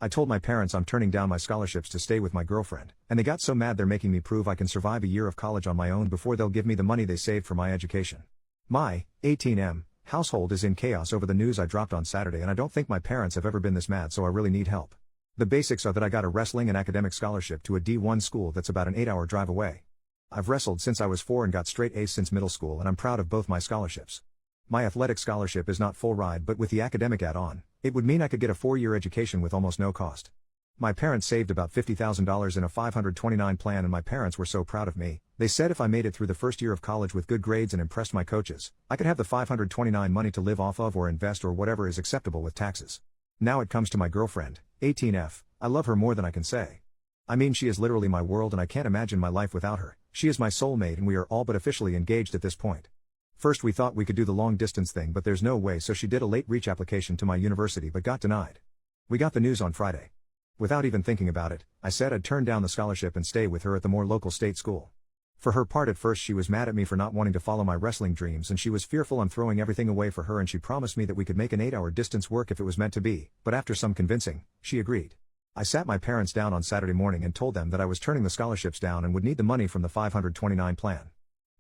I told my parents I'm turning down my scholarships to stay with my girlfriend, and they got so mad they're making me prove I can survive a year of college on my own before they'll give me the money they saved for my education. My 18M household is in chaos over the news I dropped on Saturday, and I don't think my parents have ever been this mad, so I really need help. The basics are that I got a wrestling and academic scholarship to a D1 school that's about an 8-hour drive away. I've wrestled since I was 4 and got straight A's since middle school, and I'm proud of both my scholarships. My athletic scholarship is not full ride, but with the academic add-on, it would mean I could get a 4-year education with almost no cost. My parents saved about $50,000 in a 529 plan, and my parents were so proud of me. They said if I made it through the first year of college with good grades and impressed my coaches, I could have the 529 money to live off of or invest or whatever is acceptable with taxes. Now it comes to my girlfriend, 18F. I love her more than I can say. I mean, she is literally my world, and I can't imagine my life without her. She is my soulmate, and we are all but officially engaged at this point. First we thought we could do the long distance thing, but there's no way, so she did a late reach application to my university but got denied. We got the news on Friday. Without even thinking about it, I said I'd turn down the scholarship and stay with her at the more local state school. For her part, at first she was mad at me for not wanting to follow my wrestling dreams, and she was fearful I'm throwing everything away for her, and she promised me that we could make an 8-hour distance work if it was meant to be, but after some convincing, she agreed. I sat my parents down on Saturday morning and told them that I was turning the scholarships down and would need the money from the 529 plan.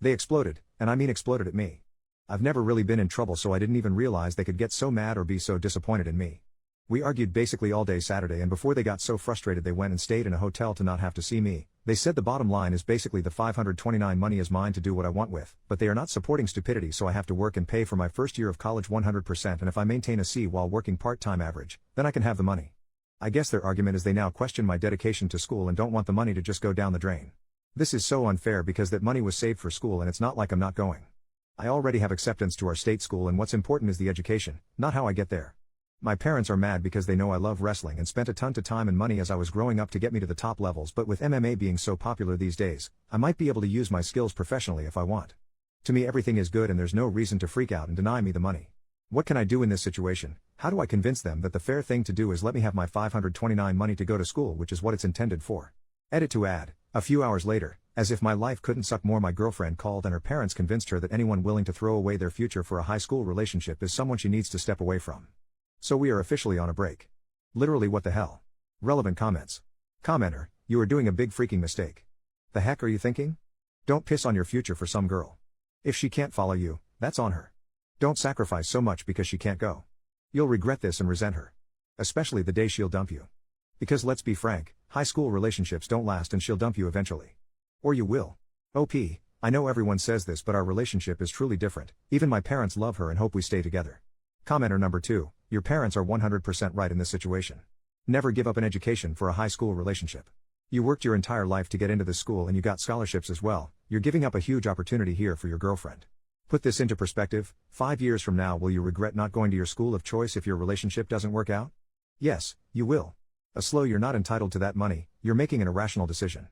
They exploded, and I mean exploded at me. I've never really been in trouble, so I didn't even realize they could get so mad or be so disappointed in me. We argued basically all day Saturday, and before they got so frustrated they went and stayed in a hotel to not have to see me. They said the bottom line is basically the 529 money is mine to do what I want with, but they are not supporting stupidity, so I have to work and pay for my first year of college 100%, and if I maintain a C while working part-time average, then I can have the money. I guess their argument is they now question my dedication to school and don't want the money to just go down the drain. This is so unfair because that money was saved for school, and it's not like I'm not going. I already have acceptance to our state school, and what's important is the education, not how I get there. My parents are mad because they know I love wrestling and spent a ton of time and money as I was growing up to get me to the top levels, but with MMA being so popular these days, I might be able to use my skills professionally if I want. To me everything is good and there's no reason to freak out and deny me the money. What can I do in this situation? How do I convince them that the fair thing to do is let me have my 529 money to go to school, which is what it's intended for? Edit to add, a few hours later, as if my life couldn't suck more, my girlfriend called and her parents convinced her that anyone willing to throw away their future for a high school relationship is someone she needs to step away from. So we are officially on a break. Literally, what the hell? Relevant comments. Commenter, you are doing a big freaking mistake. The heck are you thinking? Don't piss on your future for some girl. If she can't follow you, that's on her. Don't sacrifice so much because she can't go. You'll regret this and resent her. Especially the day she'll dump you. Because let's be frank, high school relationships don't last and she'll dump you eventually. Or you will. OP, I know everyone says this, but our relationship is truly different. Even my parents love her and hope we stay together. Commenter number 2, your parents are 100% right in this situation. Never give up an education for a high school relationship. You worked your entire life to get into this school and you got scholarships as well. You're giving up a huge opportunity here for your girlfriend. Put this into perspective, 5 years from now will you regret not going to your school of choice if your relationship doesn't work out? Yes, you will. You're not entitled to that money, you're making an irrational decision.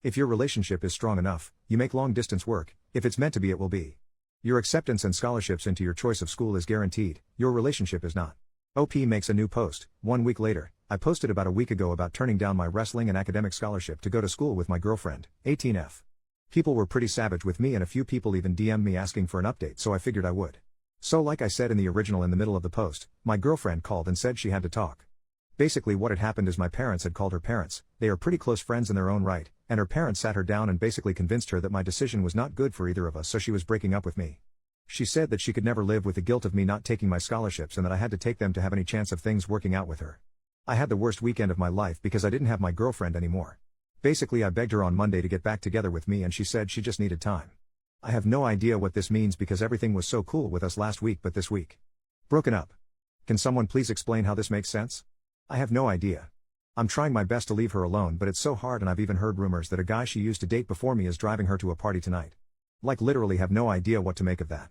If your relationship is strong enough, you make long distance work. If it's meant to be, it will be. Your acceptance and scholarships into your choice of school is guaranteed, your relationship is not. OP makes a new post. 1 week later, I posted about a week ago about turning down my wrestling and academic scholarship to go to school with my girlfriend, 18F. People were pretty savage with me and a few people even DM'd me asking for an update, so I figured I would. So like I said in the original in the middle of the post, my girlfriend called and said she had to talk. Basically what had happened is my parents had called her parents. They are pretty close friends in their own right, and her parents sat her down and basically convinced her that my decision was not good for either of us, so she was breaking up with me. She said that she could never live with the guilt of me not taking my scholarships and that I had to take them to have any chance of things working out with her. I had the worst weekend of my life because I didn't have my girlfriend anymore. Basically I begged her on Monday to get back together with me and she said she just needed time. I have no idea what this means because everything was so cool with us last week, but this week. Broken up. Can someone please explain how this makes sense? I have no idea. I'm trying my best to leave her alone, but it's so hard, and I've even heard rumors that a guy she used to date before me is driving her to a party tonight. Like literally have no idea what to make of that.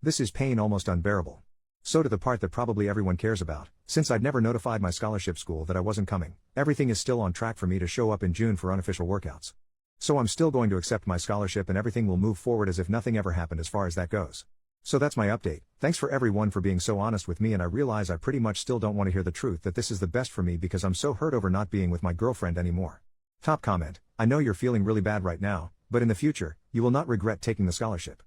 This is pain almost unbearable. So to the part that probably everyone cares about, since I'd never notified my scholarship school that I wasn't coming, everything is still on track for me to show up in June for unofficial workouts. So I'm still going to accept my scholarship and everything will move forward as if nothing ever happened as far as that goes. So that's my update. Thanks for everyone for being so honest with me, and I realize I pretty much still don't want to hear the truth that this is the best for me because I'm so hurt over not being with my girlfriend anymore. Top comment, I know you're feeling really bad right now, but in the future, you will not regret taking the scholarship.